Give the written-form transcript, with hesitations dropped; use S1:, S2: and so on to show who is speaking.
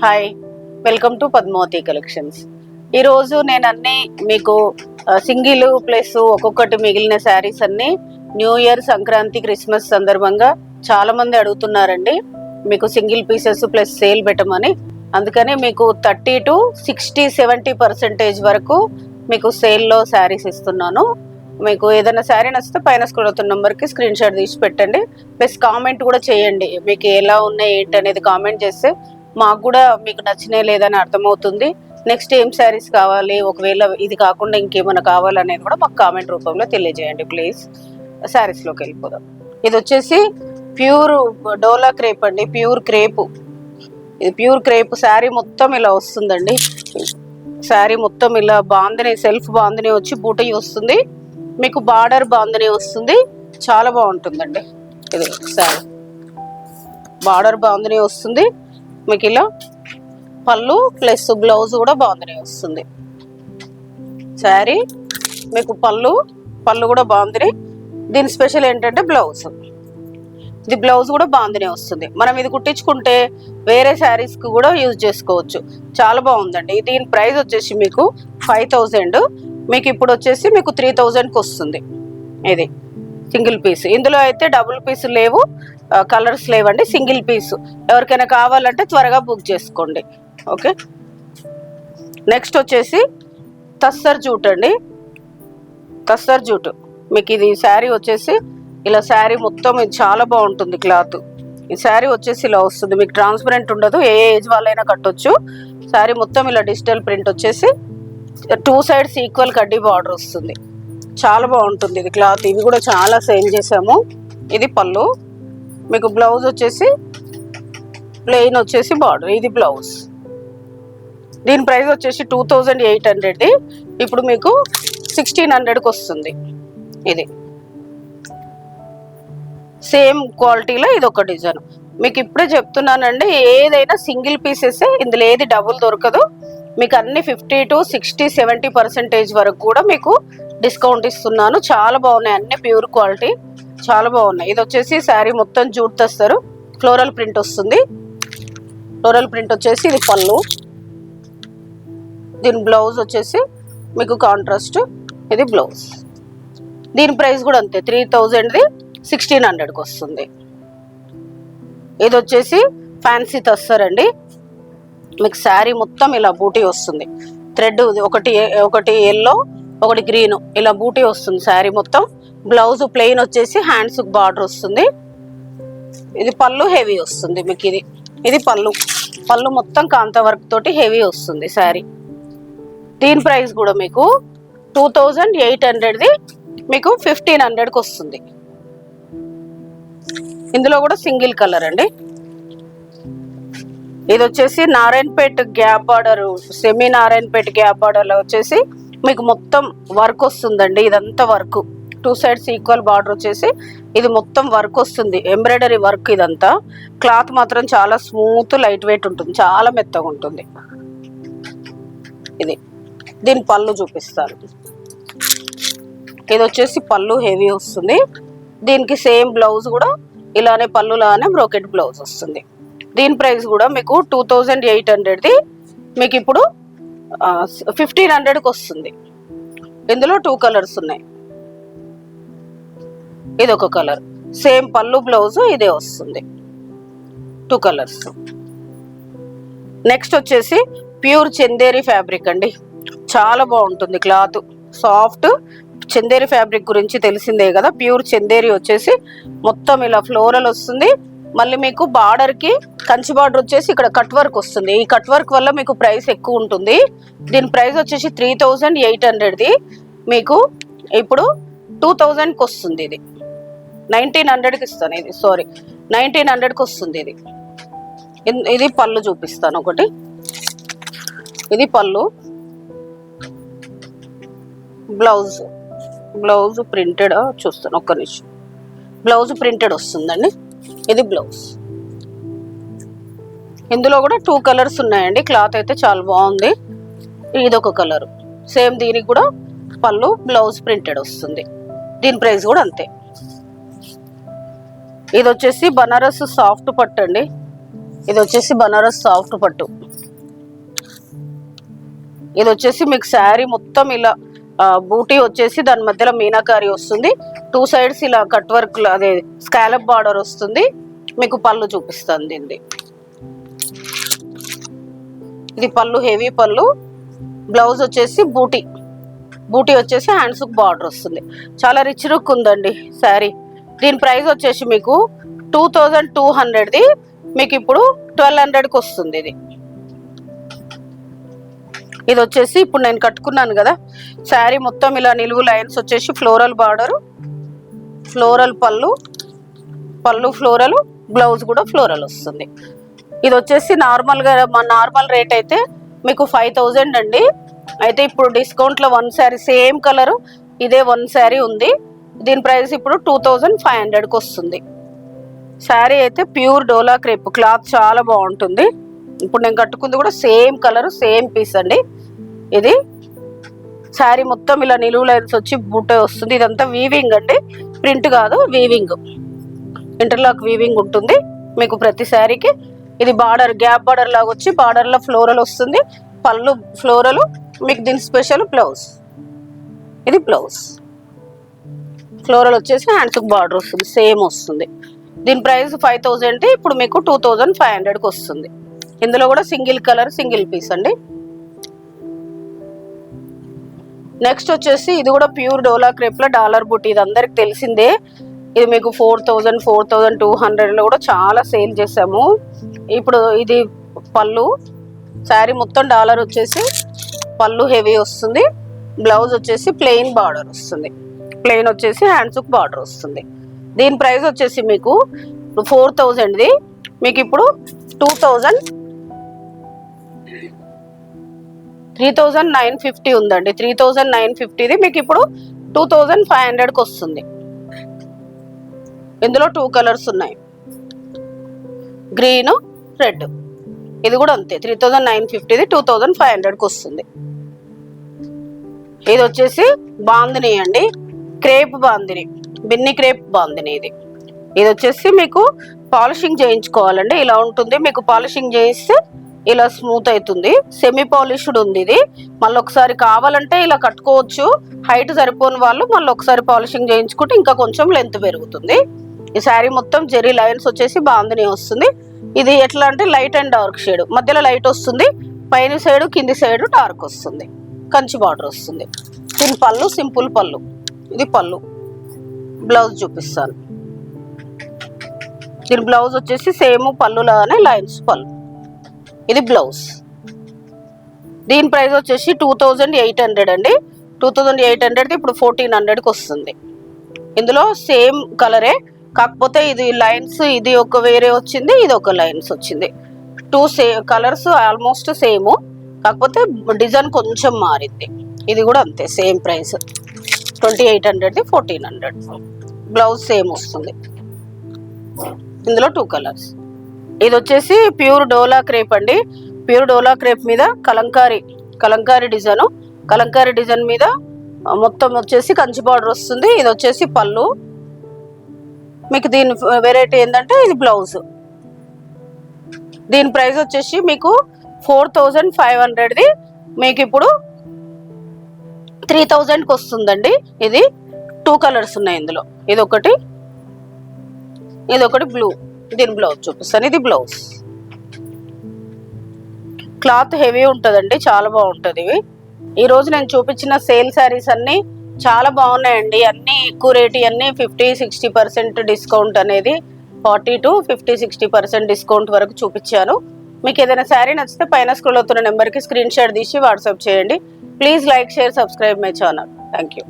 S1: Hi, welcome to Padmavati collections. ఈరోజు నేను అన్ని మీకు సింగిల్ ప్లస్ ఒక్కొక్కటి మిగిలిన శారీస్ అన్ని న్యూ ఇయర్, సంక్రాంతి, క్రిస్మస్ సందర్భంగా చాలా మంది అడుగుతున్నారండి మీకు సింగిల్ పీసెస్ ప్లస్ సేల్ పెట్టమని. అందుకని మీకు 30 to 60, 70% వరకు మీకు సేల్లో శారీస్ ఇస్తున్నాను. మీకు ఏదైనా శారీ నచ్చితే పైన స్క్రోల్ అవుతున్న నెంబర్కి స్క్రీన్ షాట్ తీసి పెట్టండి. ప్లస్ కామెంట్ కూడా చేయండి, మీకు ఎలా ఉన్నాయి ఏంటి అనేది కామెంట్ చేస్తే మాకు కూడా మీకు నచ్చినాయి లేదని అర్థమవుతుంది. నెక్స్ట్ ఏం శారీస్ కావాలి, ఒకవేళ ఇది కాకుండా ఇంకేమైనా కావాలనేది కూడా మాకు కామెంట్ రూపంలో తెలియజేయండి ప్లీజ్. శారీస్లోకి వెళ్ళిపోదాం. ఇది వచ్చేసి ప్యూర్ డోలా క్రేప్ అండి, ప్యూర్ క్రేపు. ఇది ప్యూర్ క్రేప్ శారీ మొత్తం ఇలా వస్తుందండి. శారీ మొత్తం ఇలా బాందని, సెల్ఫ్ బాందని వచ్చి బూటీ వస్తుంది, మీకు బార్డర్ బాందని వస్తుంది, చాలా బాగుంటుందండి. ఇది శారీ బార్డర్ బాందని వస్తుంది, మీకు ఇలా పళ్ళు ప్లస్ బ్లౌజ్ కూడా బాగుందని వస్తుంది. శారీ మీకు పళ్ళు కూడా బాగుంది. దీని స్పెషల్ ఏంటంటే బ్లౌజ్, ఇది బ్లౌజ్ కూడా బాగుందని వస్తుంది. మనం ఇది కుట్టించుకుంటే వేరే శారీస్కి కూడా యూజ్ చేసుకోవచ్చు, చాలా బాగుందండి. దీని ప్రైస్ వచ్చేసి మీకు 5000, మీకు ఇప్పుడు వచ్చేసి మీకు 3000కి వస్తుంది. ఇది సింగిల్ పీస్. ఇందులో అయితే డబుల్ పీస్ లేవు, కలర్స్ లేవండి, సింగిల్ పీస్. ఎవరికైనా కావాలంటే త్వరగా బుక్ చేసుకోండి. ఓకే, నెక్స్ట్ వచ్చేసి తస్సర్ జూట్ అండి. తస్సర్ జూట్ మీకు ఇది శారీ వచ్చేసి ఇలా శారీ మొత్తం ఇది చాలా బాగుంటుంది క్లాత్. ఈ శారీ వచ్చేసి ఇలా వస్తుంది, మీకు ట్రాన్స్పరెంట్ ఉండదు, ఏ ఏజ్ వాళ్ళైనా కట్టొచ్చు. శారీ మొత్తం ఇలా డిజిటల్ ప్రింట్ వచ్చేసి 2 sides ఈక్వల్ కడ్డీ బార్డర్ వస్తుంది, చాలా బాగుంటుంది ఇది క్లాత్. ఇవి కూడా చాలా సేల్ చేసాము. ఇది పళ్ళు, మీకు బ్లౌజ్ వచ్చేసి ప్లెయిన్ వచ్చేసి బార్డర్, ఇది బ్లౌజ్. దీని ప్రైస్ వచ్చేసి 2800, ఇప్పుడు మీకు 1600కి వస్తుంది. ఇది సేమ్ క్వాలిటీలో ఇది ఒక డిజైన్. మీకు ఇప్పుడే చెప్తున్నానండి, ఏదైనా సింగిల్ పీసెస్, ఇందులో ఏది డబుల్ దొరకదు. మీకు అన్ని 50 to 60, 70% వరకు కూడా మీకు డిస్కౌంట్ ఇస్తున్నాను. చాలా బాగున్నాయి, అన్ని ప్యూర్ క్వాలిటీ, చాలా బాగున్నాయి. ఇది వచ్చేసి శారీ మొత్తం జూట్ తెస్తారు, ఫ్లోరల్ ప్రింట్ వస్తుంది. ఫ్లోరల్ ప్రింట్ వచ్చేసి ఇది పళ్ళు, దీని బ్లౌజ్ వచ్చేసి మీకు కాంట్రాస్ట్, ఇది బ్లౌజ్. దీని ప్రైస్ కూడా అంతే, 3000ది 1600కి వస్తుంది. ఇది వచ్చేసి ఫ్యాన్సీ తస్సర్ అండి. మీకు శారీ మొత్తం ఇలా బూటీ వస్తుంది, థ్రెడ్ ఒకటి ఎల్లో ఒకటి గ్రీన్ ఇలా బూటీ వస్తుంది శారీ మొత్తం. బ్లౌజ్ ప్లెయిన్ వచ్చేసి హ్యాండ్స్ బార్డర్ వస్తుంది. ఇది పళ్ళు హెవీ వస్తుంది మీకు. ఇది పళ్ళు మొత్తం కాంతా వర్క్ తోటి హెవీ వస్తుంది శారీ. దీని ప్రైస్ కూడా మీకు 2800ది మీకు 1500కి వస్తుంది. ఇందులో కూడా సింగిల్ కలర్ అండి. ఇది వచ్చేసి Narayanpet gap border, semi Narayanpet gap బార్డర్లో వచ్చేసి మీకు మొత్తం వర్క్ వస్తుందండి. ఇదంతా వర్క్, 2 sides ఈక్వల్ బార్డర్ వచ్చేసి ఇది మొత్తం వర్క్ వస్తుంది, ఎంబ్రాయిడరీ వర్క్. ఇదంతా క్లాత్ మాత్రం చాలా స్మూత్, లైట్ వెయిట్ ఉంటుంది, చాలా మెత్తగా ఉంటుంది. ఇది దీని పళ్ళు చూపిస్తాను. ఇది వచ్చేసి పళ్ళు హెవీ వస్తుంది. దీనికి సేమ్ బ్లౌజ్ కూడా ఇలానే పళ్ళులానే బ్రోకెట్ బ్లౌజ్ వస్తుంది. దీని ప్రైస్ కూడా మీకు 2800ది మీకు ఇప్పుడు 1500కి వస్తుంది. ఇందులో 2 కలర్స్ ఉన్నాయి, ఇది ఒక కలర్, సేమ్ పళ్ళు బ్లౌజ్ ఇదే వస్తుంది, 2 కలర్స్. నెక్స్ట్ వచ్చేసి ప్యూర్ చందేరి ఫ్యాబ్రిక్ అండి, చాలా బాగుంటుంది క్లాత్, సాఫ్ట్. చందేరి ఫ్యాబ్రిక్ గురించి తెలిసిందే కదా. ప్యూర్ చందేరి వచ్చేసి మొత్తం ఇలా ఫ్లోరల్ వస్తుంది. మళ్ళీ మీకు బార్డర్కి కంచి బార్డర్ వచ్చేసి ఇక్కడ కట్ వర్క్ వస్తుంది. ఈ కట్ వర్క్ వల్ల మీకు ప్రైస్ ఎక్కువ ఉంటుంది. దీని ప్రైస్ వచ్చేసి 3800ది మీకు ఇప్పుడు 2000కి వస్తుంది. ఇది 1900కి ఇస్తాను, ఇది 1900కి వస్తుంది. ఇది పళ్ళు చూపిస్తాను ఒకటి. ఇది పళ్ళు, బ్లౌజ్ ప్రింటెడ్ చూస్తాను, ఒక్క నిమిషం. బ్లౌజ్ ప్రింటెడ్ వస్తుందండి, ఇది బ్లౌజ్. ఇందులో కూడా 2 కలర్స్ ఉన్నాయండి, క్లాత్ అయితే చాలా బాగుంది. ఇది ఒక కలర్, సేమ్ దీనికి కూడా పళ్ళు బ్లౌజ్ ప్రింటెడ్ వస్తుంది. దీని ప్రైస్ కూడా అంతే. ఇది వచ్చేసి బనారస్ సాఫ్ట్ పట్టు అండి, ఇది వచ్చేసి బనారస్ సాఫ్ట్ పట్టు. ఇది వచ్చేసి మీకు శారీ మొత్తం ఇలా బూటీ వచ్చేసి దాని మధ్యలో మీనాకారి వస్తుంది. 2 సైడ్స్ ఇలా కట్ వర్క్ అదే స్కాలప్ బార్డర్ వస్తుంది. మీకు పళ్ళు చూపిస్తాను దీన్ని. ఇది పళ్ళు, హెవీ పళ్ళు. బ్లౌజ్ వచ్చేసి బూటీ వచ్చేసి హ్యాండ్స్ బార్డర్ వస్తుంది. చాలా రిచ్ లుక్ ఉందండి శారీ. దీని ప్రైస్ వచ్చేసి మీకు 2200ది మీకు ఇప్పుడు 1200కి వస్తుంది. ఇది వచ్చేసి ఇప్పుడు నేను కట్టుకున్నాను కదా శారీ మొత్తం ఇలా నిలువు లైన్స్ వచ్చేసి ఫ్లోరల్ బార్డరు, ఫ్లోరల్ పళ్ళు ఫ్లోరల్, బ్లౌజ్ కూడా ఫ్లోరల్ వస్తుంది. ఇది వచ్చేసి నార్మల్గా నార్మల్ రేట్ అయితే మీకు 5000 అండి. అయితే ఇప్పుడు డిస్కౌంట్లో 1 శారీ సేమ్ కలరు ఇదే 1 శారీ ఉంది. దీని ప్రైస్ ఇప్పుడు 2500కి వస్తుంది. శారీ అయితే ప్యూర్ డోలా క్రేప్ క్లాత్ చాలా బాగుంటుంది. ఇప్పుడు నేను కట్టుకుంది కూడా సేమ్ కలర్ సేమ్ పీస్ అండి. ఇది శారీ మొత్తం ఇలా నిలువు లైన్స్ వచ్చి బూటే వస్తుంది. ఇదంతా వీవింగ్ అండి, ప్రింట్ కాదు, వీవింగ్, ఇంటర్లాక్ వీవింగ్ ఉంటుంది మీకు ప్రతి శారీకి. ఇది బార్డర్ గ్యాప్ బార్డర్ లాగా వచ్చి బార్డర్లో ఫ్లోరల్ వస్తుంది. పళ్ళు ఫ్లోరల్, మీకు దీని స్పెషల్ బ్లౌజ్. ఇది బ్లౌజ్ ఫ్లోరల్ వచ్చేసి హ్యాండ్స్కి బార్డర్ వస్తుంది, సేమ్ వస్తుంది. దీని ప్రైస్ 5000 ఇప్పుడు మీకు 2500కి వస్తుంది. ఇందులో కూడా సింగిల్ కలర్ సింగిల్ పీస్ అండి. నెక్స్ట్ వచ్చేసి ఇది కూడా ప్యూర్ డోలా క్రేప్లో డాలర్ బుట్టి. ఇది అందరికి తెలిసిందే. ఇది మీకు 4000 4200లో కూడా చాలా సేల్ చేసాము. ఇప్పుడు ఇది పళ్ళు, శారీ మొత్తం డాలర్ వచ్చేసి పళ్ళు హెవీ వస్తుంది. బ్లౌజ్ వచ్చేసి ప్లెయిన్ బార్డర్ వస్తుంది, ప్లెయిన్ వచ్చేసి హ్యాండ్స్కి బార్డర్ వస్తుంది. దీని ప్రైస్ వచ్చేసి మీకు 4000ది మీకు ఇప్పుడు 3950 ఉందండి. 3950ది మీకు ఇప్పుడు 2500కి వస్తుంది. ఇందులో 2 కలర్స్ ఉన్నాయి, గ్రీన్, రెడ్. ఇది కూడా అంతే 3950ది 2500కి వస్తుంది. ఇది వచ్చేసి బాందిని అండి, క్రేప్ బాందిని, బిన్ని క్రేప్ బాందిని. ఇది వచ్చేసి మీకు పాలిషింగ్ చేయించుకోవాలండి. ఇలా ఉంటుంది, మీకు పాలిషింగ్ చేయిస్తే ఇలా స్మూత్ అవుతుంది. సెమీ పాలిష్డ్ ఉంది ఇది. మళ్ళీ ఒకసారి కావాలంటే ఇలా కట్టుకోవచ్చు. హైట్ సరిపోని వాళ్ళు మళ్ళీ ఒకసారి పాలిషింగ్ చేయించుకుంటే ఇంకా కొంచెం లెంత్ పెరుగుతుంది. ఈ శారీ మొత్తం జెరీ లైన్స్ వచ్చేసి బాందిని వస్తుంది. ఇది ఎట్లా అంటే లైట్ అండ్ డార్క్ షేడ్, మధ్యలో లైట్ వస్తుంది, పైన సైడ్ కింది సైడ్ డార్క్ వస్తుంది, కంచి బార్డర్ వస్తుంది. దీని పళ్ళు సింపుల్ పళ్ళు. ఇది పళ్ళు. బ్లౌజ్ చూపిస్తాను. దీని బ్లౌజ్ వచ్చేసి సేమ్ పళ్ళు లాగానే లైన్స్ పళ్ళు. ఇది బ్లౌజ్. దీని ప్రైస్ వచ్చేసి 2800 అండి. 2800ది ఇప్పుడు 1400కి వస్తుంది. ఇందులో సేమ్ కలరే, కాకపోతే ఇది లైన్స్ ఇది ఒక వేరే వచ్చింది, ఇది ఒక లైన్స్ వచ్చింది. 2 కలర్స్ ఆల్మోస్ట్ సేమ్, కాకపోతే డిజైన్ కొంచెం మారింది. ఇది కూడా అంతే సేమ్ ప్రైస్ 2800ది 1400. బ్లౌజ్ సేమ్ వస్తుంది. ఇందులో 2 కలర్స్. ఇది వచ్చేసి ప్యూర్ డోలా క్రేప్ అండి. ప్యూర్ డోలా క్రేప్ మీద కలంకారీ డిజైన్, కలంకారీ డిజైన్ మీద మొత్తం వచ్చేసి కంచి బార్డర్ వస్తుంది. ఇది వచ్చేసి పళ్ళు. మీకు దీని వెరైటీ ఏంటంటే ఇది బ్లౌజ్. దీని ప్రైస్ వచ్చేసి మీకు 4500ది మీకు ఇప్పుడు 3000కి వస్తుందండి. ఇది 2 కలర్స్ ఉన్నాయి ఇందులో. ఇది ఒకటి బ్లూ. దీని బ్లౌజ్ చూపిస్తాను. ఇది బ్లౌజ్. క్లాత్ హెవీ ఉంటుందండి, చాలా బాగుంటుంది. ఇవి ఈరోజు నేను చూపించిన సేల్ శారీస్ అన్నీ చాలా బాగున్నాయండి. అన్నీ ఎక్కువ రేటు, అన్నీ 50-60% డిస్కౌంట్ అనేది 40 to 50-60% డిస్కౌంట్ వరకు చూపించాను. మీకు ఏదైనా శారీ నచ్చితే పైన స్క్రోల్ అవుతున్న నెంబర్కి స్క్రీన్ షాట్ తీసి వాట్సాప్ చేయండి. Please like, share, subscribe my channel. Thank you.